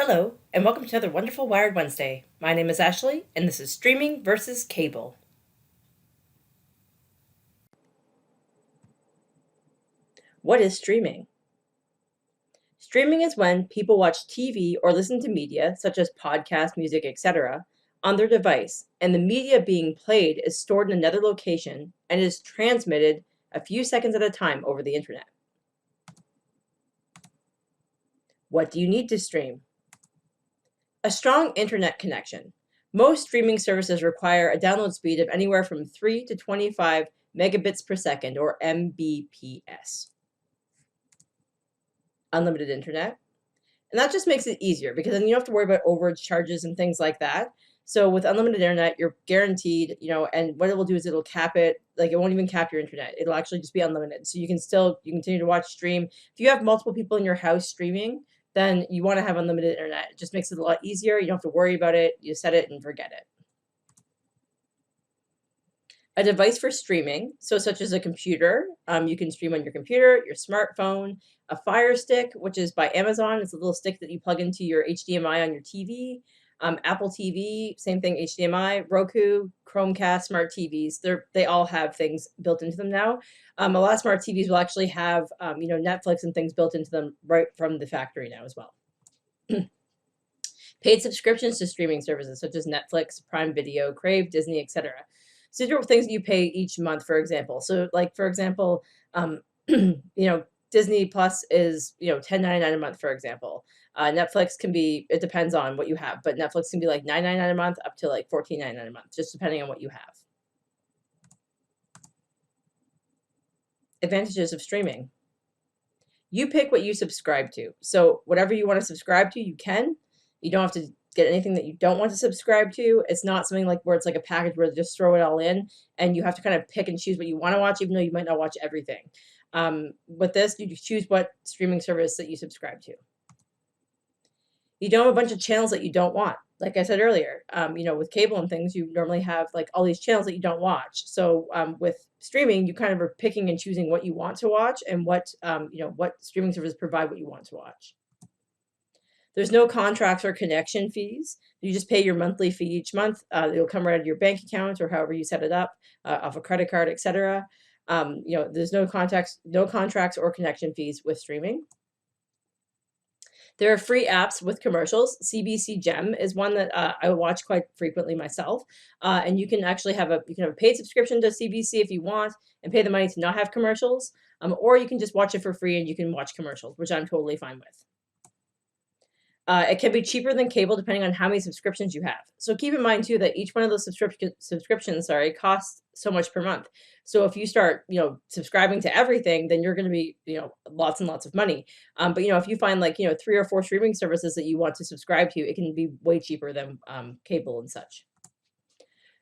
Hello, and welcome to another wonderful Wired Wednesday. My name is Ashley, and this is Streaming versus Cable. What is streaming? Streaming is when people watch TV or listen to media, such as podcasts, music, etc., on their device, and the media being played is stored in another location and is transmitted a few seconds at a time over the internet. What do you need to stream? A strong internet connection. Most streaming services require a download speed of anywhere from 3 to 25 megabits per second, or Mbps. Unlimited internet. And that just makes it easier because then you don't have to worry about overage charges and things like that. So with unlimited internet, you're guaranteed, and what it will do is it'll cap it, like it won't even cap your internet. It'll actually just be unlimited. So you continue to watch, stream. If you have multiple people in your house streaming, then you want to have unlimited internet. It just makes it a lot easier. You don't have to worry about it. You set it and forget it. A device for streaming, so such as a computer. You can stream on your computer, your smartphone, a Fire Stick, which is by Amazon. It's a little stick that you plug into your HDMI on your TV. Apple TV, same thing, HDMI, Roku, Chromecast, smart TVs. They all have things built into them now. A lot of smart TVs will actually have Netflix and things built into them right from the factory now as well. Paid subscriptions to streaming services such as Netflix, Prime Video, Crave, Disney, etc. So these are things that you pay each month, for example. So like, for example, Disney Plus is, $10.99 a month, for example. Netflix can be, it depends on what you have, but Netflix can be like $9.99 a month up to like $14.99 a month, just depending on what you have. Advantages of streaming. You pick what you subscribe to. So whatever you want to subscribe to, you can. You don't have to get anything that you don't want to subscribe to. It's not something like where it's like a package where they just throw it all in and you have to kind of pick and choose what you want to watch, even though you might not watch everything. With this, you choose what streaming service that you subscribe to. You don't have a bunch of channels that you don't want. Like I said earlier, with cable and things, you normally have like all these channels that you don't watch. So with streaming, you kind of are picking and choosing what you want to watch and what streaming services provide what you want to watch. There's no contracts or connection fees. You just pay your monthly fee each month. It'll come right out of your bank account or however you set it up, off a credit card, etc. There's no contracts or connection fees with streaming. There are free apps with commercials. CBC Gem is one that I watch quite frequently myself. And you can actually have a paid subscription to CBC if you want and pay the money to not have commercials. Or you can just watch it for free and you can watch commercials, which I'm totally fine with. It can be cheaper than cable depending on how many subscriptions you have. So keep in mind too that each one of those subscriptions, costs so much per month. So if you start, subscribing to everything, then you're going to be, lots and lots of money. But if you find like, 3 or 4 streaming services that you want to subscribe to, it can be way cheaper than cable and such.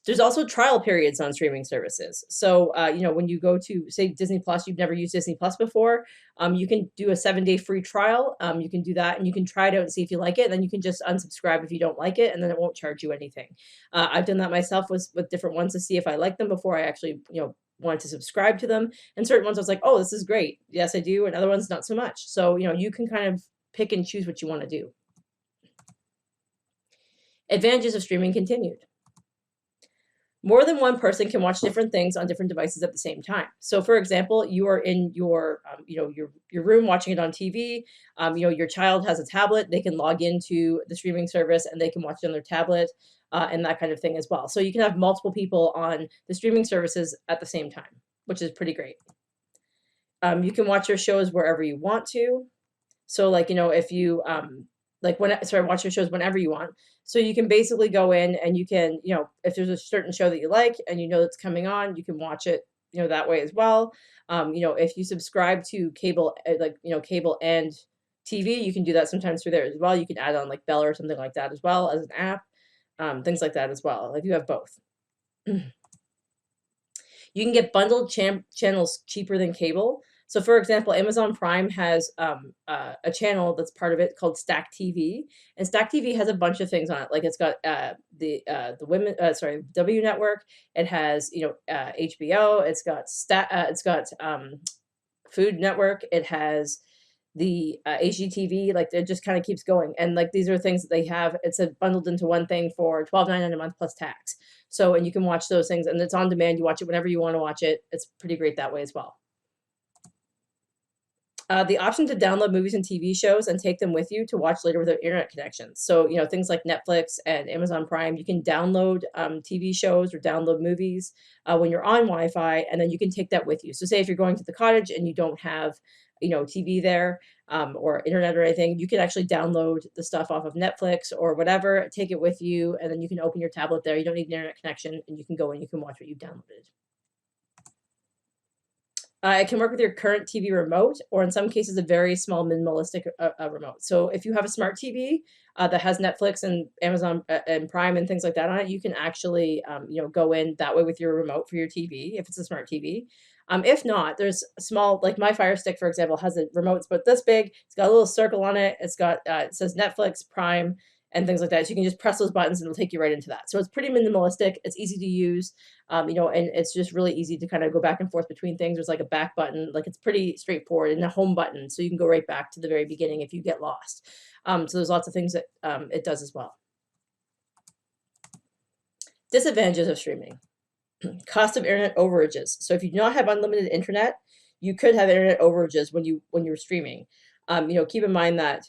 There's also trial periods on streaming services. So, when you go to, say, Disney Plus, you've never used Disney Plus before, you can do a 7-day free trial. You can do that and you can try it out and see if you like it. And then you can just unsubscribe if you don't like it, and then it won't charge you anything. I've done that myself with different ones to see if I like them before I actually, wanted to subscribe to them. And certain ones I was like, oh, this is great. Yes, I do. And other ones, not so much. So, you can kind of pick and choose what you want to do. Advantages of streaming continued. More than one person can watch different things on different devices at the same time. So, for example, you are in your, your room watching it on TV. Your child has a tablet; they can log into the streaming service and they can watch it on their tablet, and that kind of thing as well. So you can have multiple people on the streaming services at the same time, which is pretty great. You can watch your shows wherever you want to. So, like if you watch your shows whenever you want. So you can basically go in and you can, if there's a certain show that you like and it's coming on, you can watch it, that way as well. If you subscribe to cable, cable and TV, you can do that sometimes through there as well. You can add on like Bell or something like that as well as an app, things like that as well. Like you have both. You can get bundled channels cheaper than cable. So, for example, Amazon Prime has a channel that's part of it called Stack TV, and Stack TV has a bunch of things on it. Like it's got the W Network. It has HBO. It's got Food Network. It has the HGTV, like it just kind of keeps going. And like these are things that they have, it's a bundled into one thing for $12.99 a month plus tax. So, and you can watch those things and it's on demand. You watch it whenever you want to watch it. It's pretty great that way as well. The option to download movies and TV shows and take them with you to watch later without internet connections. So, things like Netflix and Amazon Prime, you can download TV shows or download movies when you're on Wi-Fi, and then you can take that with you. So, say if you're going to the cottage and you don't have, TV there or internet or anything, you can actually download the stuff off of Netflix or whatever, take it with you, and then you can open your tablet there. You don't need an internet connection, and you can go and you can watch what you've downloaded. It can work with your current TV remote, or in some cases, a very small minimalistic remote. So if you have a smart TV that has Netflix and Amazon and Prime and things like that on it, you can actually, go in that way with your remote for your TV if it's a smart TV. If not, there's a small, like my Fire Stick, for example, has a remote. It's about this big. It's got a little circle on it. It's got it says Netflix, Prime, and things like that. So you can just press those buttons and it'll take you right into that. So it's pretty minimalistic. It's easy to use, and it's just really easy to kind of go back and forth between things. There's like a back button, like it's pretty straightforward, and a home button. So you can go right back to the very beginning if you get lost. So there's lots of things that it does as well. Disadvantages of streaming. Cost of internet overages. So if you do not have unlimited internet, you could have internet overages when you're streaming. Keep in mind that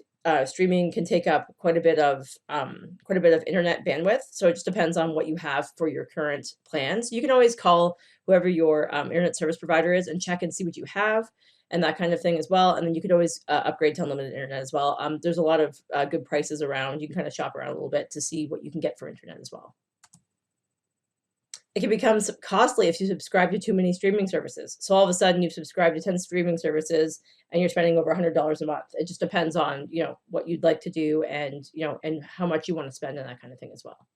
streaming can take up quite a bit of internet bandwidth. So it just depends on what you have for your current plans. You can always call whoever your internet service provider is and check and see what you have and that kind of thing as well. And then you could always upgrade to unlimited internet as well. There's a lot of good prices around. You can kind of shop around a little bit to see what you can get for internet as well. It can become costly if you subscribe to too many streaming services. So all of a sudden you've subscribed to 10 streaming services and you're spending over $100 a month. It just depends on, what you'd like to do and, and how much you want to spend and that kind of thing as well.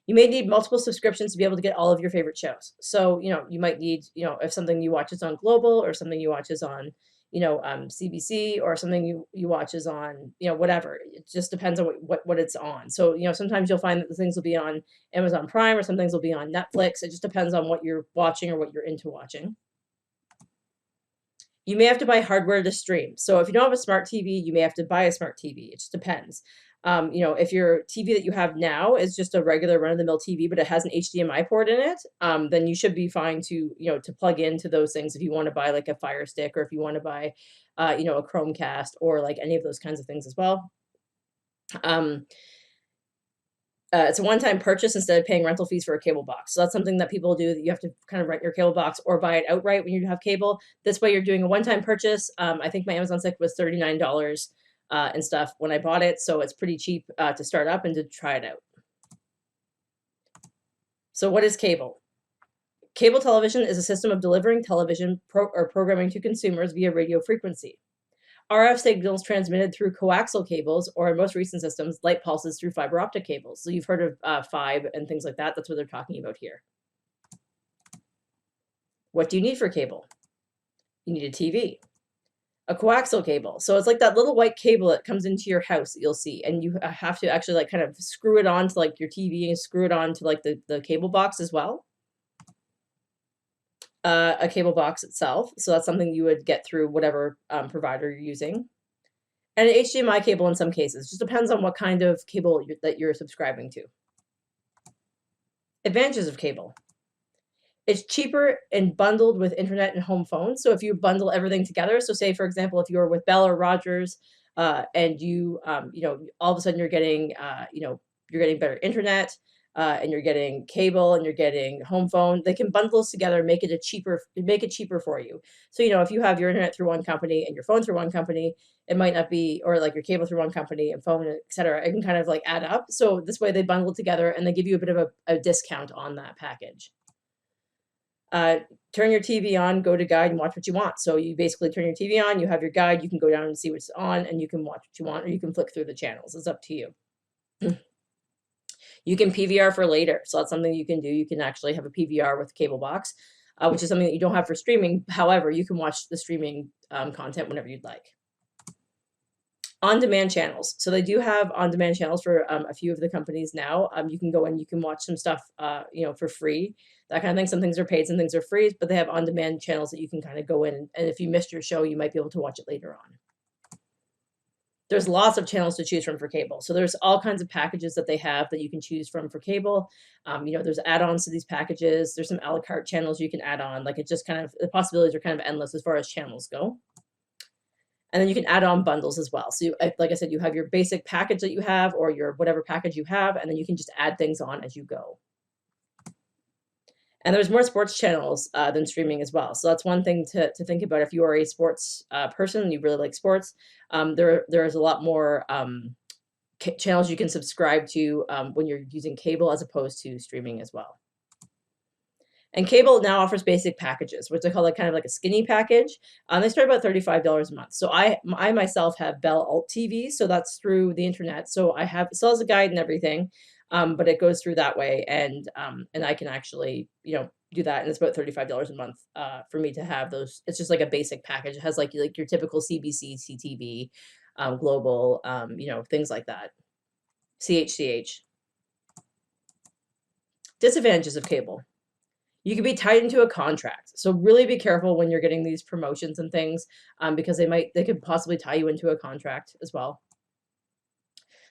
You may need multiple subscriptions to be able to get all of your favorite shows. So, you might need, if something you watch is on Global or something you watch is on, CBC or something you watch is on, whatever. It just depends on what it's on. So, sometimes you'll find that the things will be on Amazon Prime or some things will be on Netflix. It just depends on what you're watching or what you're into watching. You may have to buy hardware to stream. So if you don't have a smart TV, you may have to buy a smart TV. It just depends. If your TV that you have now is just a regular run-of-the-mill TV, but it has an HDMI port in it, then you should be fine to, to plug into those things if you want to buy like a Fire Stick or if you want to buy, a Chromecast or like any of those kinds of things as well. It's a one-time purchase instead of paying rental fees for a cable box. So that's something that people do, that you have to kind of rent your cable box or buy it outright when you have cable. This way you're doing a one-time purchase. I think my Amazon Stick was $39 and stuff when I bought it. So it's pretty cheap to start up and to try it out. So what is cable? Cable television is a system of delivering television or programming to consumers via radio frequency. RF signals transmitted through coaxial cables, or in most recent systems, light pulses through fiber optic cables. So you've heard of fibe and things like that. That's what they're talking about here. What do you need for cable? You need a TV. A coaxial cable. So it's like that little white cable that comes into your house that you'll see, and you have to actually like kind of screw it onto like your TV and screw it onto like the cable box as well. A cable box itself. So that's something you would get through whatever provider you're using. And an HDMI cable in some cases. Just depends on what kind of cable that you're subscribing to. Advantages of cable. It's cheaper and bundled with internet and home phone. So if you bundle everything together, so say for example, if you're with Bell or Rogers, and you all of a sudden you're getting you're getting better internet, and you're getting cable and you're getting home phone, they can bundle those together and make it cheaper for you. So if you have your internet through one company and your phone through one company, it might not be, or like your cable through one company and phone, etc. It can kind of like add up. So this way they bundle it together and they give you a bit of a discount on that package. Turn your TV on, go to guide and watch what you want. So you basically turn your TV on, you have your guide, you can go down and see what's on and you can watch what you want, or you can flick through the channels. It's up to you. You can PVR for later. So that's something you can do. You can actually have a PVR with a cable box, which is something that you don't have for streaming. However, you can watch the streaming content whenever you'd like. On-demand channels. So they do have on-demand channels for a few of the companies now. You can go and you can watch some stuff, for free, that kind of thing. Some things are paid, some things are free, but they have on-demand channels that you can kind of go in, and if you missed your show, you might be able to watch it later on. There's lots of channels to choose from for cable. So there's all kinds of packages that they have that you can choose from for cable. There's add-ons to these packages. There's some a la carte channels you can add on. Like, it just kind of, the possibilities are kind of endless as far as channels go. And then you can add on bundles as well. So like I said, you have your basic package that you have, or your whatever package you have, and then you can just add things on as you go. And there's more sports channels than streaming as well. So that's one thing to think about if you are a sports person and you really like sports. There's a lot more channels you can subscribe to when you're using cable as opposed to streaming as well. And cable now offers basic packages, which I call kind of like a skinny package. They start about $35 a month. So I myself have Bell Alt TV, so that's through the internet. So it still has a guide and everything, but it goes through that way, and I can actually do that, and it's about $35 a month for me to have those. It's just like a basic package. It has like your typical CBC, CTV, Global, things like that. CHCH. Disadvantages of cable. You could be tied into a contract. So really be careful when you're getting these promotions and things, because they could possibly tie you into a contract as well.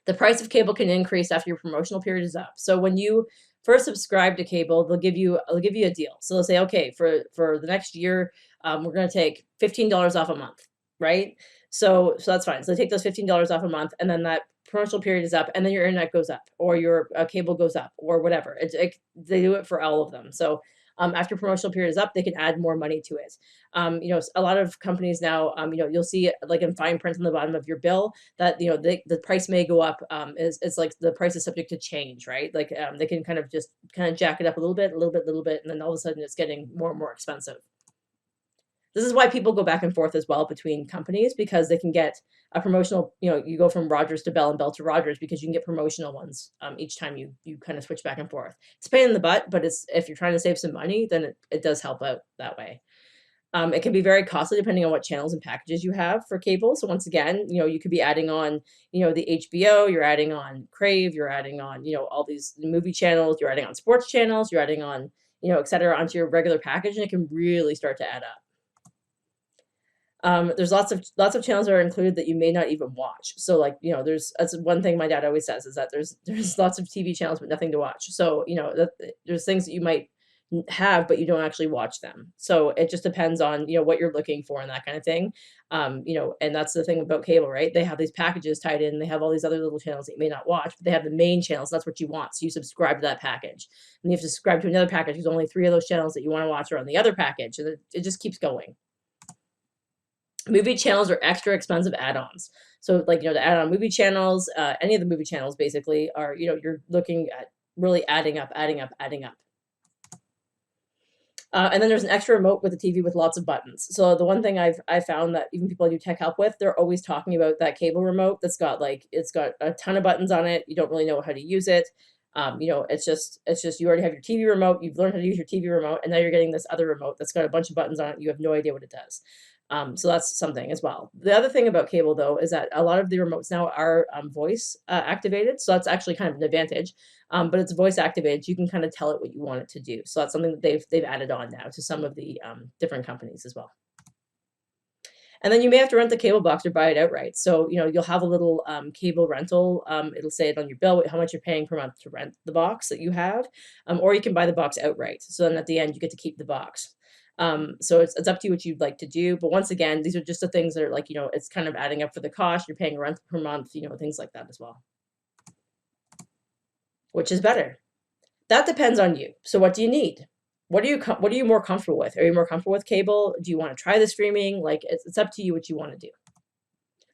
The price of cable can increase after your promotional period is up. So when you first subscribe to cable, they'll give you a deal. So they'll say, okay, for the next year, we're going to take $15 off a month, right? So that's fine. So they take those $15 off a month, and then that promotional period is up, and then your internet goes up, or your cable goes up, or whatever. They do it for all of them. So after promotional period is up, they can add more money to it. A lot of companies now, you'll see like in fine print on the bottom of your bill that the price may go up. It's like the price is subject to change, right? Like they can kind of jack it up a little bit, and then all of a sudden it's getting more and more expensive. This is why people go back and forth as well between companies, because they can get a promotional, you go from Rogers to Bell and Bell to Rogers, because you can get promotional ones each time you kind of switch back and forth. It's a pain in the butt, but if you're trying to save some money, then it does help out that way. It can be very costly depending on what channels and packages you have for cable. So once again, you could be adding on, the HBO, you're adding on Crave, you're adding on, all these movie channels, you're adding on sports channels, you're adding on, et cetera, onto your regular package, and it can really start to add up. There's lots of channels that are included that you may not even watch. So that's one thing my dad always says, is that there's lots of TV channels but nothing to watch. So there's things that you might have but you don't actually watch them. So it just depends on what you're looking for and that kind of thing. And that's the thing about cable, right? They have these packages tied in. They have all these other little channels that you may not watch, but they have the main channels. That's what you want. So you subscribe to that package, and you have to subscribe to another package because only 3 of those channels that you want to watch are on the other package, and it just keeps going. Movie channels are extra expensive add-ons. So to add on movie channels, any of the movie channels basically are, you're looking at really adding up. And then there's an extra remote with a TV with lots of buttons. So the one thing I've found that even people I do tech help with, they're always talking about that cable remote that's got it's got a ton of buttons on it. You don't really know how to use it. It's just you already have your TV remote. You've learned how to use your TV remote, and now you're getting this other remote that's got a bunch of buttons on it. You have no idea what it does. So that's something as well. The other thing about cable, though, is that a lot of the remotes now are voice activated. So that's actually kind of an advantage. But it's voice activated. You can kind of tell it what you want it to do. So that's something that they've added on now to some of the different companies as well. And then you may have to rent the cable box or buy it outright. So, you'll have a little cable rental. It'll say it on your bill, how much you're paying per month to rent the box that you have. Or you can buy the box outright. So then at the end, you get to keep the box. So it's up to you what you'd like to do. But once again, these are just the things that are it's kind of adding up for the cost. You're paying rent per month, things like that as well. Which is better? That depends on you. So what do you need? What are you more comfortable with? Are you more comfortable with cable? Do you want to try the streaming? It's up to you what you want to do.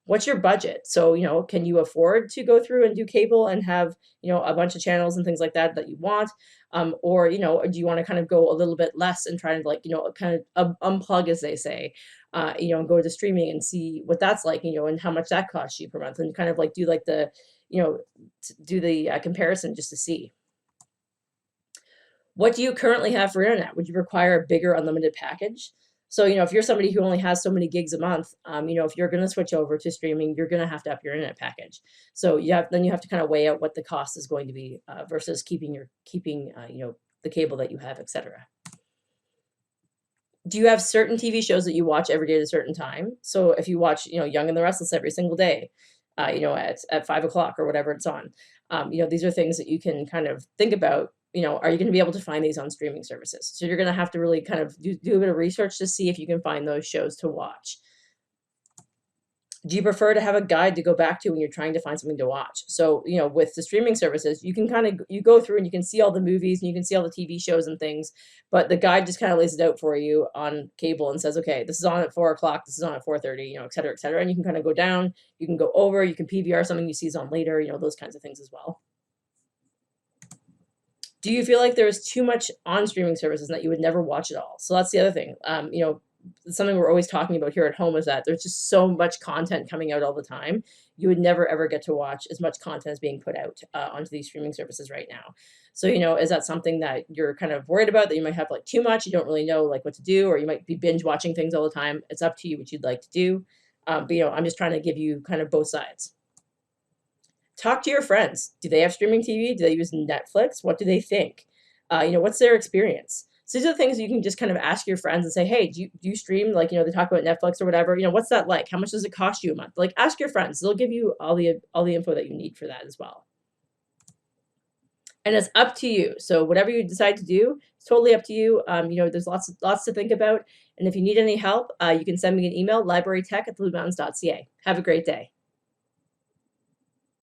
What's your budget? So, can you afford to go through and do cable and have, a bunch of channels and things like that you want? Or, do you want to kind of go a little bit less and try to kind of unplug, as they say, and go to streaming and see what that's like, and how much that costs you per month, and kind of do the comparison just to see. What do you currently have for internet? Would you require a bigger unlimited package? So, if you're somebody who only has so many gigs a month, if you're going to switch over to streaming, you're going to have to up your internet package. So you have to kind of weigh out what the cost is going to be versus keeping the cable that you have, etc. Do you have certain TV shows that you watch every day at a certain time? So if you watch, Young and the Restless every single day, at 5 o'clock or whatever it's on, these are things that you can kind of think about. Are you going to be able to find these on streaming services? So you're going to have to really kind of do a bit of research to see if you can find those shows to watch. Do you prefer to have a guide to go back to when you're trying to find something to watch? So, with the streaming services, you can you go through and you can see all the movies and you can see all the TV shows and things, but the guide just kind of lays it out for you on cable and says, okay, this is on at 4 o'clock, this is on at 4:30, et cetera, et cetera. And you can kind of go down, you can go over, you can PVR something you see is on later, those kinds of things as well. Do you feel like there's too much on streaming services and that you would never watch it all? So that's the other thing. Something we're always talking about here at home is that there's just so much content coming out all the time. You would never ever get to watch as much content as being put out onto these streaming services right now. So, is that something that you're kind of worried about, that you might have like too much, you don't really know like what to do, or you might be binge watching things all the time? It's up to you what you'd like to do. But I'm just trying to give you kind of both sides. Talk to your friends. Do they have streaming TV? Do they use Netflix? What do they think? What's their experience? So these are the things you can just kind of ask your friends and say, hey, do you stream? Like, they talk about Netflix or whatever. What's that like? How much does it cost you a month? Like, ask your friends. They'll give you all the info that you need for that as well. And it's up to you. So whatever you decide to do, it's totally up to you. There's lots to think about. And if you need any help, you can send me an email, librarytech@bluemountains.ca. Have a great day.